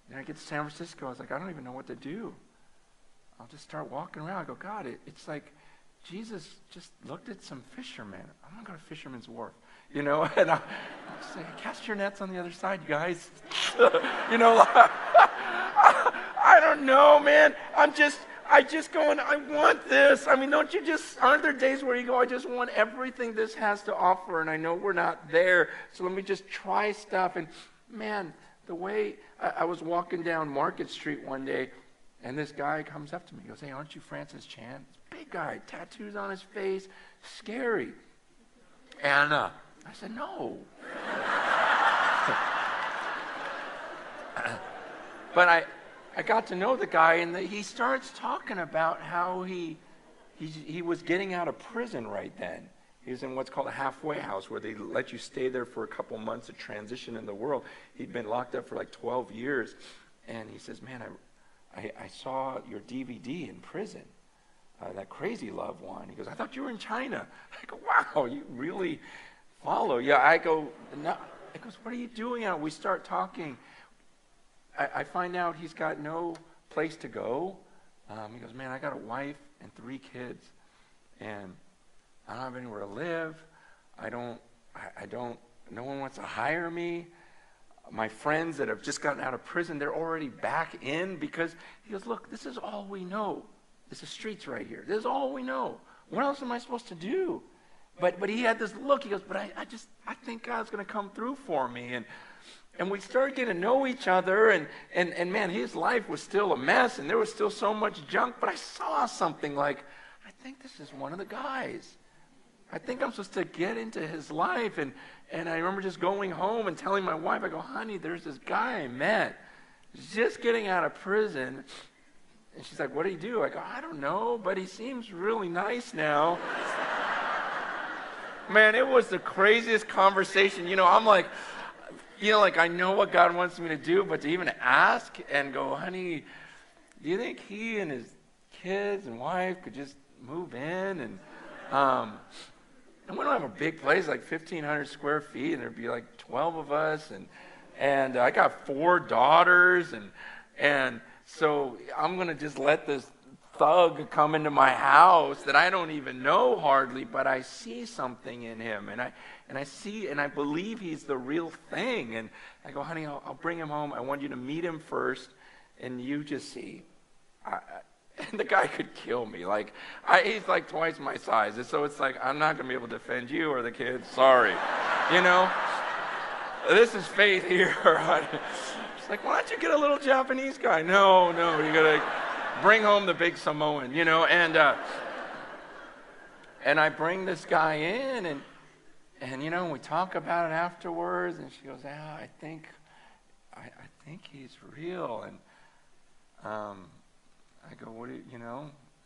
And I get to San Francisco. I was like, I don't even know what to do. I'll just start walking around. I go, God, it's like Jesus just looked at some fishermen. I'm going to go to Fisherman's Wharf, and I'll say, cast your nets on the other side, you guys. I don't know, man. I just going, I want this. I mean, aren't there days where you go, I just want everything this has to offer, and I know we're not there, so let me just try stuff. And man, the way I was walking down Market Street one day, and this guy comes up to me. He goes, hey, aren't you Francis Chan? Big guy, tattoos on his face, scary. And I said, no. But I got to know the guy, and he starts talking about how he was getting out of prison right then. He was in what's called a halfway house, where they let you stay there for a couple months to transition in the world. He'd been locked up for like 12 years. And he says, man, I saw your DVD in prison, that Crazy Love one. He goes, I thought you were in China. I go, wow, you really follow. Yeah, I go, no. He goes, what are you doing out? We start talking. I find out he's got no place to go. He goes, man, I got a wife and 3 kids, and I don't have anywhere to live. No one wants to hire me. My friends that have just gotten out of prison, they're already back in because, he goes, look, this is all we know. It's the streets right here. This is all we know. What else am I supposed to do? But he had this look. He goes, but I think God's going to come through for me. And we started getting to know each other, and man, his life was still a mess, and there was still so much junk, but I saw something like, I think this is one of the guys. I think I'm supposed to get into his life. And I remember just going home and telling my wife, I go, honey, there's this guy I met. He's just getting out of prison. And she's like, what did he do? I go, I don't know, but he seems really nice now. Man, it was the craziest conversation. I'm like, I know what God wants me to do, but to even ask and go, honey, do you think he and his kids and wife could just move in? And we don't have a big place, like 1,500 square feet, and there'd be like 12 of us, and I got 4 daughters, and so I'm going to just let this thug come into my house that I don't even know hardly, but I see something in him, and I believe he's the real thing. And I go, honey, I'll bring him home. I want you to meet him first, and you just see. And the guy could kill me. He's like twice my size. And so it's like, I'm not going to be able to defend you or the kids. Sorry. This is faith here. It's like, why don't you get a little Japanese guy? No, you got to bring home the big Samoan, And I bring this guy in, and we talk about it afterwards. And she goes, I think he's real. And I go, what do you,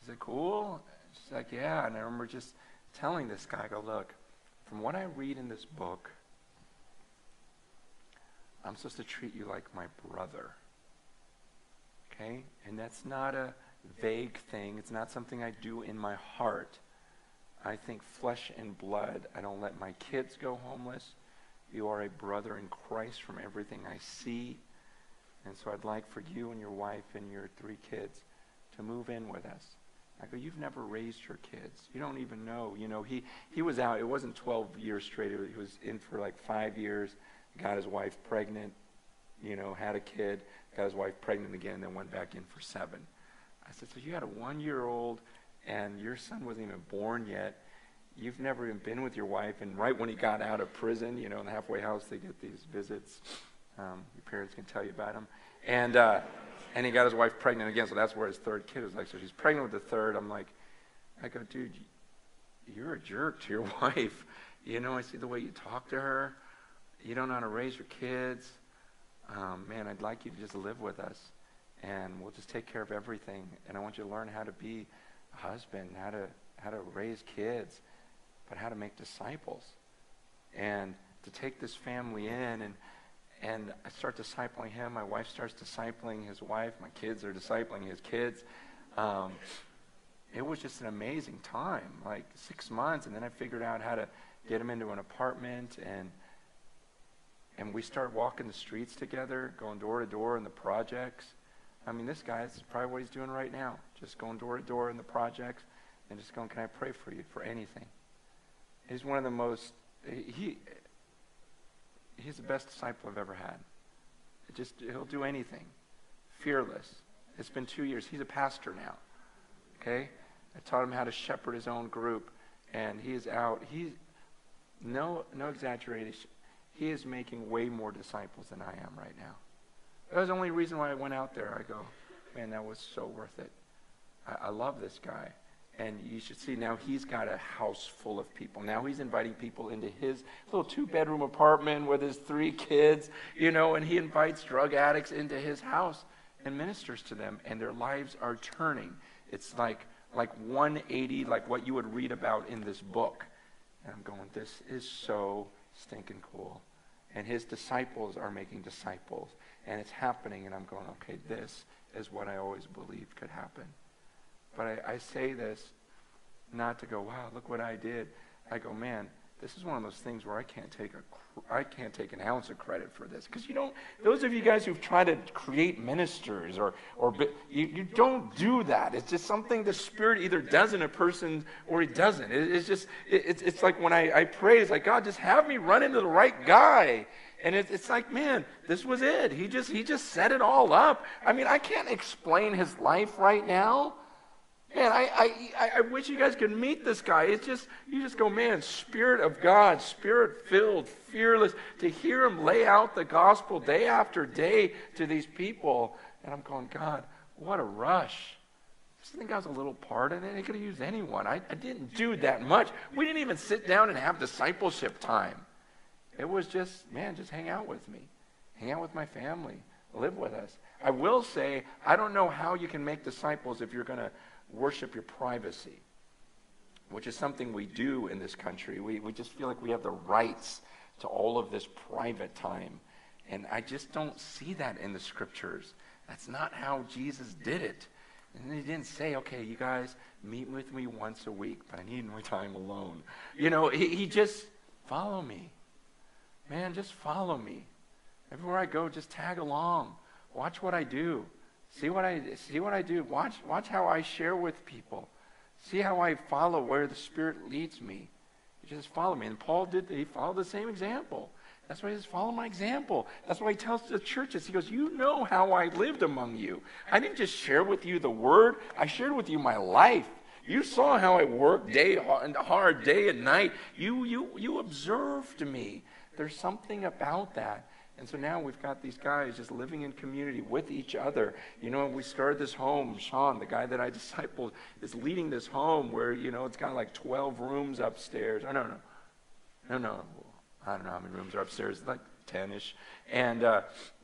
is it cool? She's like, yeah. And I remember just telling this guy, I go, look, from what I read in this book, I'm supposed to treat you like my brother. Okay? And that's not a vague thing. It's not something I do in my heart. I think flesh and blood. I don't let my kids go homeless. You are a brother in Christ from everything I see. And so I'd like for you and your wife and your 3 kids to move in with us. I go, you've never raised your kids. You don't even know. He was out. It wasn't 12 years straight. He was in for like 5 years. Got his wife pregnant, had a kid. Got his wife pregnant again, then went back in for 7. I said, so you had a 1-year-old and your son wasn't even born yet. You've never even been with your wife. And right when he got out of prison, in the halfway house, they get these visits. Your parents can tell you about them. And he got his wife pregnant again, so that's where his 3rd kid was like. So she's pregnant with the 3rd. I go, dude, you're a jerk to your wife. I see the way you talk to her. You don't know how to raise your kids. Man, I'd like you to just live with us, and we'll just take care of everything. And I want you to learn how to be a husband, how to raise kids, but how to make disciples, and to take this family in. And I start discipling him. My wife starts discipling his wife. My kids are discipling his kids. It was just an amazing time, like 6 months. And then I figured out how to get him into an apartment. and we start walking the streets together, going door to door in the projects. I mean, this guy, this is probably what he's doing right now, just going door to door in the projects and just going, can I pray for you for anything? He's one of the most, he's the best disciple I've ever had. He'll do anything. Fearless. It's been 2 years. He's a pastor now. Okay? I taught him how to shepherd his own group, and he is out. No exaggeration. He is making way more disciples than I am right now. That was the only reason why I went out there. I go, man, that was so worth it. I love this guy. And you should see now he's got a house full of people. Now he's inviting people into his little 2-bedroom apartment with his 3 kids, and he invites drug addicts into his house and ministers to them, and their lives are turning. It's like 180, like what you would read about in this book. And I'm going, this is so stinking cool. And his disciples are making disciples. And it's happening, and I'm going, okay, this is what I always believed could happen. But I say this not to go, wow, look what I did. I go, man, this is one of those things where I can't take an ounce of credit for this. Because those of you guys who've tried to create ministers you don't do that. It's just something the Spirit either does in a person or he doesn't. It's like when I pray, it's like, God, just have me run into the right guy. And it's like, man, this was it. He just set it all up. I mean, I can't explain his life right now. Man, I wish you guys could meet this guy. You just go, man, Spirit of God, Spirit-filled, fearless, to hear him lay out the gospel day after day to these people. And I'm going, God, what a rush. I just think I was a little part in it. He could have used anyone. I didn't do that much. We didn't even sit down and have discipleship time. It was just, man, just hang out with me. Hang out with my family. Live with us. I will say, I don't know how you can make disciples if you're going to worship your privacy, which is something we do in this country. We just feel like we have the rights to all of this private time. And I just don't see that in the scriptures. That's not how Jesus did it. And he didn't say, okay, you guys meet with me once a week, but I need my time alone. He just, follow me. Man, just follow me. Everywhere I go, just tag along. Watch what I do. See what I do. Watch how I share with people. See how I follow where the Spirit leads me. You just follow me. And Paul he followed the same example. That's why he says, follow my example. That's why he tells the churches, he goes, you know how I lived among you. I didn't just share with you the word. I shared with you my life. You saw how I worked hard day and night. You observed me. There's something about that. And so now we've got these guys just living in community with each other. We started this home. Sean, the guy that I discipled, is leading this home where, it's got like 12 rooms upstairs. No. I don't know how many rooms are upstairs, like 10-ish. And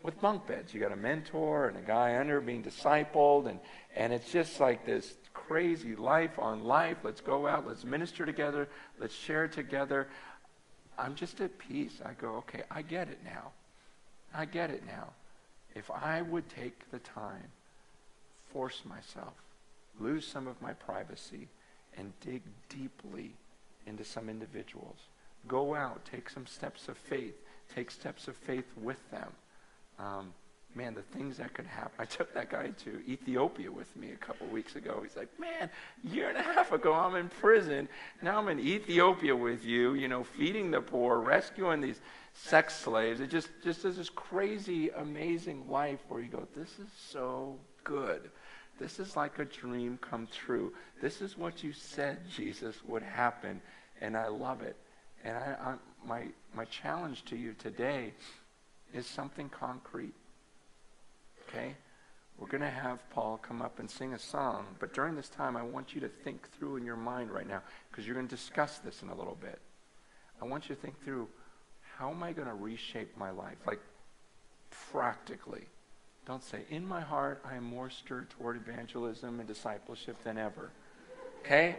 with bunk beds. You got a mentor and a guy under being discipled. And it's just like this crazy life on life. Let's go out. Let's minister together. Let's share together. I'm just at peace. I go, okay, I get it now. I get it now. If I would take the time, force myself, lose some of my privacy, and dig deeply into some individuals, go out, take some steps of faith, take steps of faith with them. Man, the things that could happen. I took that guy to Ethiopia with me a couple weeks ago. He's like, man, a year and a half ago I'm in prison. Now I'm in Ethiopia with you, feeding the poor, rescuing these sex slaves. It just is this crazy, amazing life where you go, this is so good. This is like a dream come true. This is what you said, Jesus, would happen, and I love it. And my challenge to you today is something concrete. Okay? We're going to have Paul come up and sing a song, but during this time I want you to think through in your mind right now, because you're going to discuss this in a little bit. I want you to think through, how am I going to reshape my life? Like, practically. Don't say, in my heart, I am more stirred toward evangelism and discipleship than ever. Okay?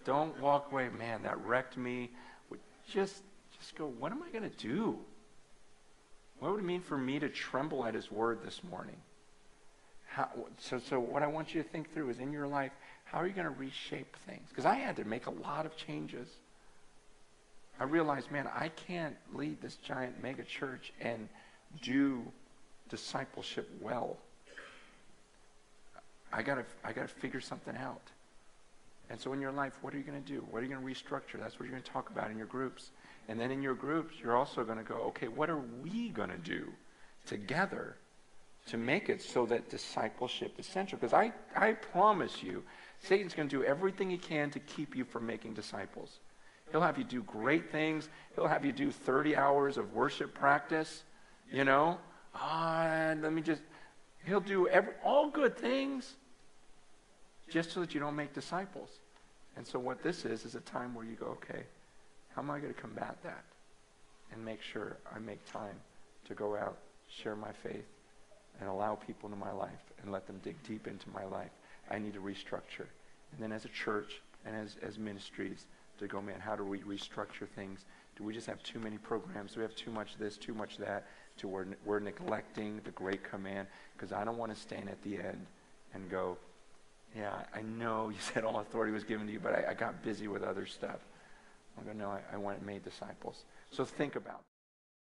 Don't walk away, man, that wrecked me. Just go, what am I going to do? What would it mean for me to tremble at his word this morning? So what I want you to think through is, in your life, how are you going to reshape things? Because I had to make a lot of changes. I realized, man, I can't lead this giant mega church and do discipleship well. I gotta figure something out. And so in your life, what are you going to do? What are you going to restructure? That's what you're going to talk about in your groups. And then in your groups, you're also going to go, okay, what are we going to do together to make it so that discipleship is central? Because I promise you, Satan's going to do everything he can to keep you from making disciples. He'll have you do great things. He'll have you do 30 hours of worship practice, you know. He'll do all good things just so that you don't make disciples. And so what this is a time where you go, okay, how am I going to combat that? And make sure I make time to go out, share my faith, and allow people into my life and let them dig deep into my life. I need to restructure. And then as a church and as ministries, to go, man, how do we restructure things? Do we just have too many programs? Do we have too much this, too much that, to where we're neglecting the great command? Because I don't want to stand at the end and go, yeah, I know you said all authority was given to you, but I got busy with other stuff. I'm going, no, I want to make disciples. So think about